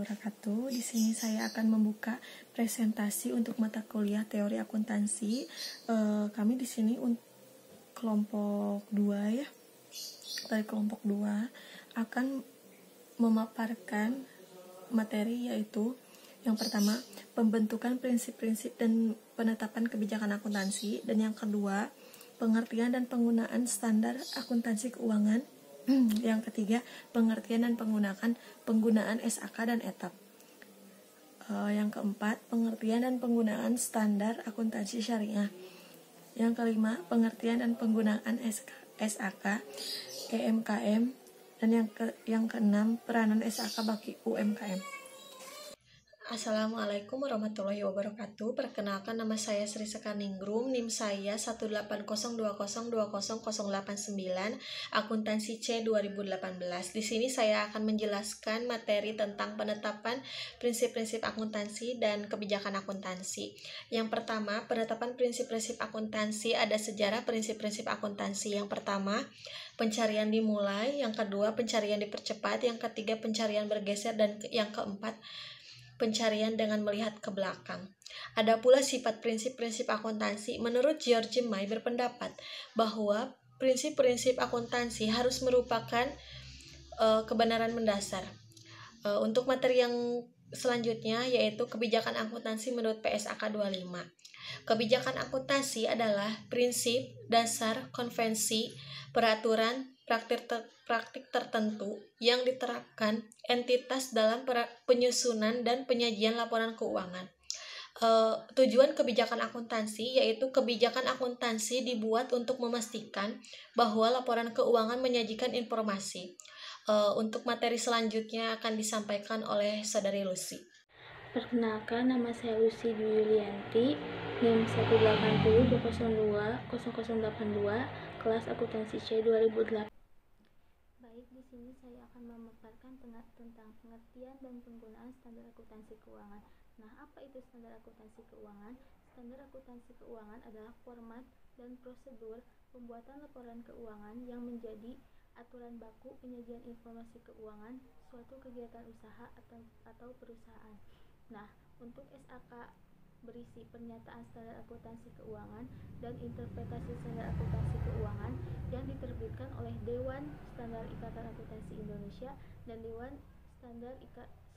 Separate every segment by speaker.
Speaker 1: wabarakatuh. Di sini saya akan membuka presentasi untuk mata kuliah teori akuntansi. Kami di sini kelompok 2 ya. Dari kelompok 2 akan memaparkan materi, yaitu yang pertama, pembentukan prinsip-prinsip dan penetapan kebijakan akuntansi, dan yang kedua, pengertian dan penggunaan standar akuntansi keuangan. Yang ketiga, pengertian dan penggunaan SAK dan ETAP. Yang keempat, pengertian dan penggunaan standar akuntansi syariah. Yang kelima, pengertian dan penggunaan SAK, EMKM, dan yang keenam, peranan SAK bagi UMKM.
Speaker 2: Assalamualaikum warahmatullahi wabarakatuh. Perkenalkan, nama saya Sri Sekarningrum, NIM saya 18020200089, akuntansi C 2018. Di sini saya akan menjelaskan materi tentang penetapan prinsip-prinsip akuntansi dan kebijakan akuntansi. Yang pertama, penetapan prinsip-prinsip akuntansi. Ada sejarah prinsip-prinsip akuntansi. Yang pertama, pencarian dimulai. Yang kedua, pencarian dipercepat. Yang ketiga, pencarian bergeser. Dan yang keempat, pencarian dengan melihat ke belakang. Ada pula sifat prinsip-prinsip akuntansi. Menurut George May berpendapat bahwa prinsip-prinsip akuntansi harus merupakan kebenaran mendasar. Untuk materi yang selanjutnya, yaitu kebijakan akuntansi menurut PSAK 25. Kebijakan akuntansi adalah prinsip, dasar, konvensi, peraturan, praktik tertentu yang diterapkan entitas dalam penyusunan dan penyajian laporan keuangan. Tujuan kebijakan akuntansi yaitu kebijakan akuntansi dibuat untuk memastikan bahwa laporan keuangan menyajikan informasi. Untuk materi selanjutnya akan disampaikan oleh Saudari Lucy.
Speaker 3: Perkenalkan, nama saya Lucy Dwi Yulianti, NIM 18020020082, kelas akuntansi C 2008. Baik, di sini saya akan memaparkan tentang pengertian dan penggunaan standar akuntansi keuangan. Nah, apa itu standar akuntansi keuangan? Standar akuntansi keuangan adalah format dan prosedur pembuatan laporan keuangan yang menjadi aturan baku penyajian informasi keuangan suatu kegiatan usaha atau perusahaan. Nah, untuk SAK berisi pernyataan standar akuntansi keuangan dan interpretasi standar akuntansi keuangan yang diterbitkan oleh Dewan Standar Ikatan Akuntansi Indonesia dan Dewan Standar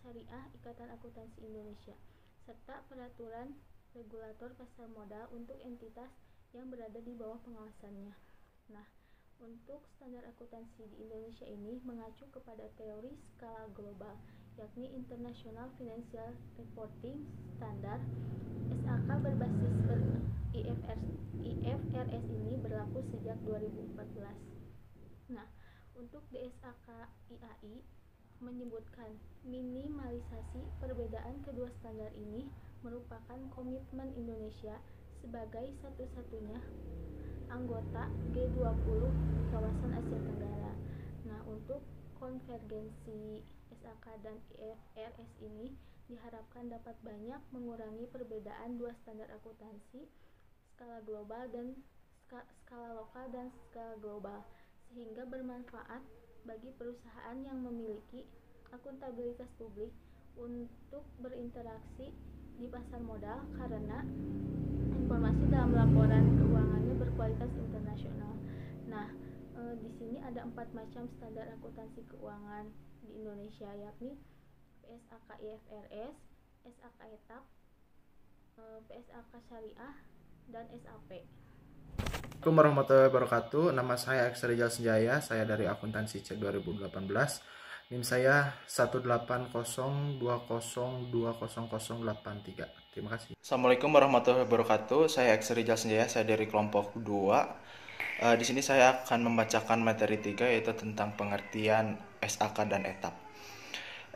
Speaker 3: Syariah Ikatan Akuntansi Indonesia, serta peraturan regulator pasar modal untuk entitas yang berada di bawah pengawasannya. Nah, untuk standar akuntansi di Indonesia ini mengacu kepada teori skala global, yakni International Financial Reporting Standard. SAK berbasis IFRS ini berlaku sejak 2014. Nah, untuk DSAK IAI menyebutkan minimalisasi perbedaan kedua standar ini merupakan komitmen Indonesia sebagai satu-satunya anggota G20 kawasan Asia Tenggara. Nah, untuk konvergensi SAK dan IFRS ini diharapkan dapat banyak mengurangi perbedaan dua standar akuntansi, skala global dan skala lokal dan skala global, sehingga bermanfaat bagi perusahaan yang memiliki akuntabilitas publik untuk berinteraksi di pasar modal karena informasi dalam laporan keuangannya berkualitas internasional. Nah, di sini ada 4 macam standar akuntansi keuangan di Indonesia, yakni PSAK IFRS, SAK ETAP, PSAK Syariah, dan SAP.
Speaker 4: Assalamualaikum warahmatullahi wabarakatuh. Nama saya X Rizal Senjaya, saya dari akuntansi C 2018. NIM saya 18020200083. Terima kasih.
Speaker 5: Assalamualaikum warahmatullahi wabarakatuh. Saya X Rizal Senjaya, saya dari kelompok 2. Di sini saya akan membacakan materi 3, yaitu tentang pengertian SAK dan ETAP.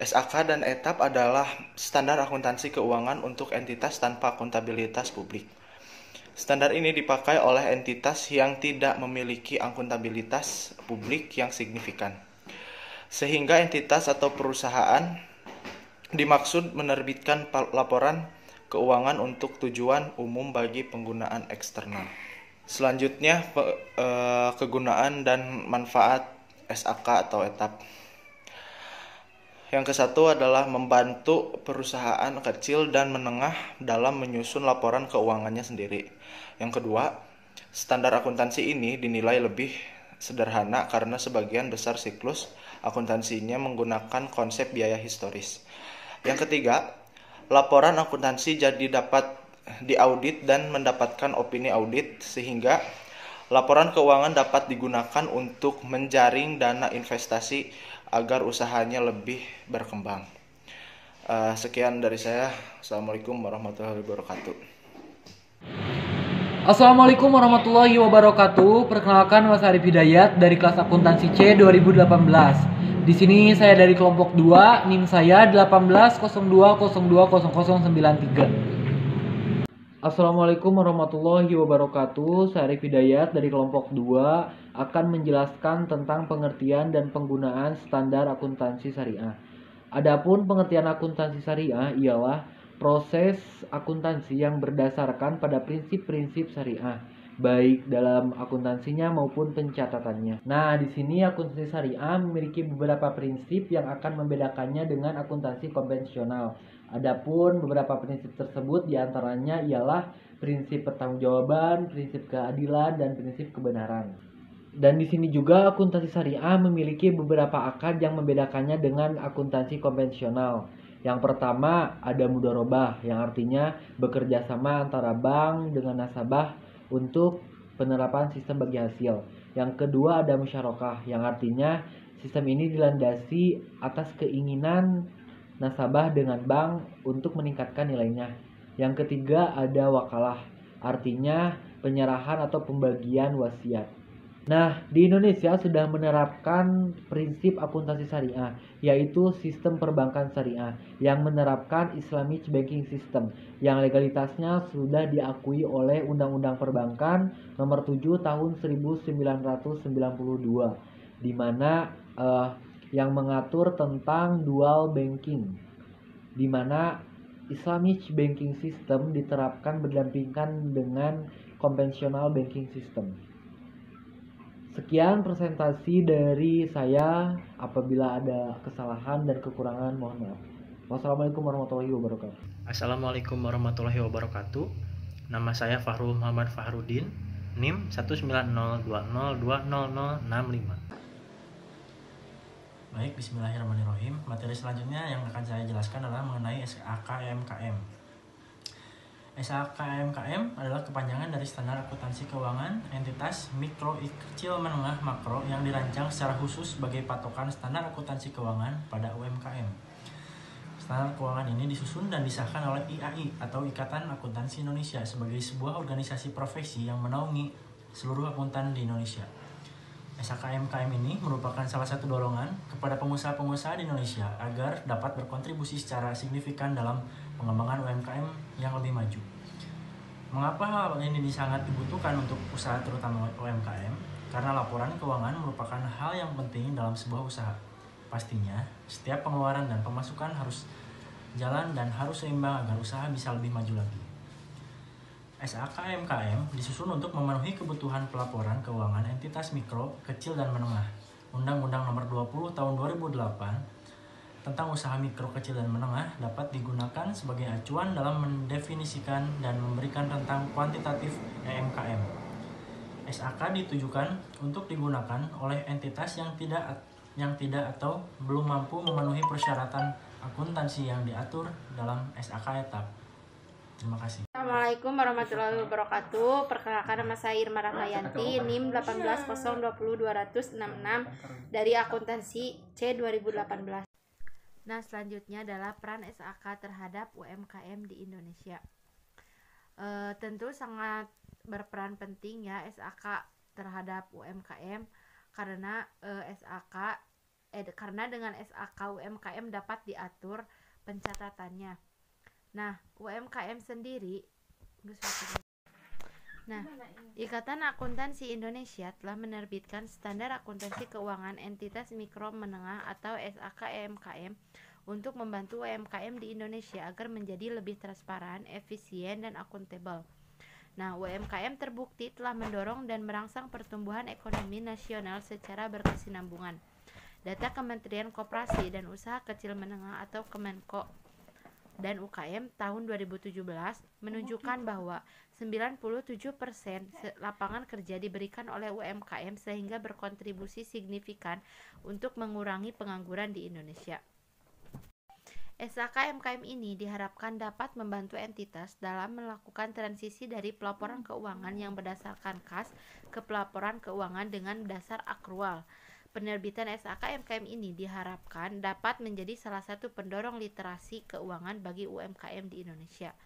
Speaker 5: SAK dan ETAP adalah standar akuntansi keuangan untuk entitas tanpa akuntabilitas publik. Standar ini dipakai oleh entitas yang tidak memiliki akuntabilitas publik yang signifikan, sehingga entitas atau perusahaan dimaksud menerbitkan laporan keuangan untuk tujuan umum bagi penggunaan eksternal. Selanjutnya, kegunaan dan manfaat SAK atau ETAP. Yang ke-1 adalah membantu perusahaan kecil dan menengah dalam menyusun laporan keuangannya sendiri. Yang kedua, standar akuntansi ini dinilai lebih sederhana karena sebagian besar siklus akuntansinya menggunakan konsep biaya historis. Yang ketiga, laporan akuntansi jadi dapat diaudit dan mendapatkan opini audit sehingga laporan keuangan dapat digunakan untuk menjaring dana investasi agar usahanya lebih berkembang. Sekian dari saya. Assalamualaikum warahmatullahi wabarakatuh.
Speaker 6: Assalamualaikum warahmatullahi wabarakatuh. Perkenalkan, Mas Arif Hidayat dari kelas akuntansi C 2018. Di sini saya dari kelompok 2, NIM saya 1802020093. Assalamualaikum warahmatullahi wabarakatuh. Saya Arif Hidayat dari kelompok 2 akan menjelaskan tentang pengertian dan penggunaan standar akuntansi syariah. Adapun pengertian akuntansi syariah ialah proses akuntansi yang berdasarkan pada prinsip-prinsip syariah, baik dalam akuntansinya maupun pencatatannya. Nah, di sini akuntansi syariah memiliki beberapa prinsip yang akan membedakannya dengan akuntansi konvensional. Adapun beberapa prinsip tersebut diantaranya ialah prinsip pertanggungjawaban, prinsip keadilan, dan prinsip kebenaran. Dan di sini juga akuntansi syariah memiliki beberapa akad yang membedakannya dengan akuntansi konvensional. Yang pertama ada mudharabah, yang artinya bekerja sama antara bank dengan nasabah untuk penerapan sistem bagi hasil. Yang kedua ada musyarakah, yang artinya sistem ini dilandasi atas keinginan nasabah dengan bank untuk meningkatkan nilainya. Yang ketiga ada wakalah, artinya penyerahan atau pembagian wasiat. Nah, di Indonesia sudah menerapkan prinsip akuntansi syariah, yaitu sistem perbankan syariah yang menerapkan Islamic Banking System yang legalitasnya sudah diakui oleh Undang-Undang Perbankan Nomor 7 Tahun 1992, di mana yang mengatur tentang dual banking, di mana Islamic Banking System diterapkan berdampingan dengan konvensional banking system. Sekian presentasi dari saya. Apabila ada kesalahan dan kekurangan mohon maaf. Wassalamualaikum warahmatullahi wabarakatuh.
Speaker 7: Assalamualaikum warahmatullahi wabarakatuh. Nama saya Fahrul Muhammad Fahrudin, NIM 19020200065.
Speaker 8: Baik, bismillahirrahmanirrahim. Materi selanjutnya yang akan saya jelaskan adalah mengenai SAKMKM. SAKMKM adalah kepanjangan dari Standar Akuntansi Keuangan Entitas Mikro, Kecil, Menengah, Makro yang dirancang secara khusus sebagai patokan standar akuntansi keuangan pada UMKM. Standar keuangan ini disusun dan disahkan oleh IAI atau Ikatan Akuntansi Indonesia sebagai sebuah organisasi profesi yang menaungi seluruh akuntan di Indonesia. SAKMKM ini merupakan salah satu dorongan kepada pengusaha-pengusaha di Indonesia agar dapat berkontribusi secara signifikan dalam pengembangan UMKM yang lebih maju. Mengapa hal ini sangat dibutuhkan untuk usaha terutama UMKM? Karena laporan keuangan merupakan hal yang penting dalam sebuah usaha. Pastinya, setiap pengeluaran dan pemasukan harus jalan dan harus seimbang agar usaha bisa lebih maju lagi. SAKMKM disusun untuk memenuhi kebutuhan pelaporan keuangan entitas mikro, kecil, dan menengah. Undang-Undang Nomor 20 Tahun 2008 tentang usaha mikro, kecil, dan menengah dapat digunakan sebagai acuan dalam mendefinisikan dan memberikan rentang kuantitatif EMKM. SAK ditujukan untuk digunakan oleh entitas yang tidak atau belum mampu memenuhi persyaratan akuntansi yang diatur dalam SAK etap. Terima kasih.
Speaker 9: Assalamualaikum warahmatullahi wabarakatuh. Perkenalkan, nama saya Irma Rahmayanti, NIM 180020066 dari akuntansi C 2018. Nah, selanjutnya adalah peran SAK terhadap UMKM di Indonesia. Tentu sangat berperan penting ya SAK terhadap UMKM karena karena dengan SAK UMKM dapat diatur pencatatannya. Nah, UMKM sendiri Ikatan Akuntansi Indonesia telah menerbitkan Standar Akuntansi Keuangan Entitas Mikro Menengah atau SAKMKM untuk membantu UMKM di Indonesia agar menjadi lebih transparan, efisien, dan akuntabel. Nah, UMKM terbukti telah mendorong dan merangsang pertumbuhan ekonomi nasional secara berkesinambungan. Data Kementerian Koperasi dan Usaha Kecil Menengah atau Kemenko dan UKM tahun 2017 menunjukkan bahwa 97% lapangan kerja diberikan oleh UMKM sehingga berkontribusi signifikan untuk mengurangi pengangguran di Indonesia. SAK-MKM ini diharapkan dapat membantu entitas dalam melakukan transisi dari pelaporan keuangan yang berdasarkan kas ke pelaporan keuangan dengan dasar akrual. Penerbitan SAK-MKM ini diharapkan dapat menjadi salah satu pendorong literasi keuangan bagi UMKM di Indonesia.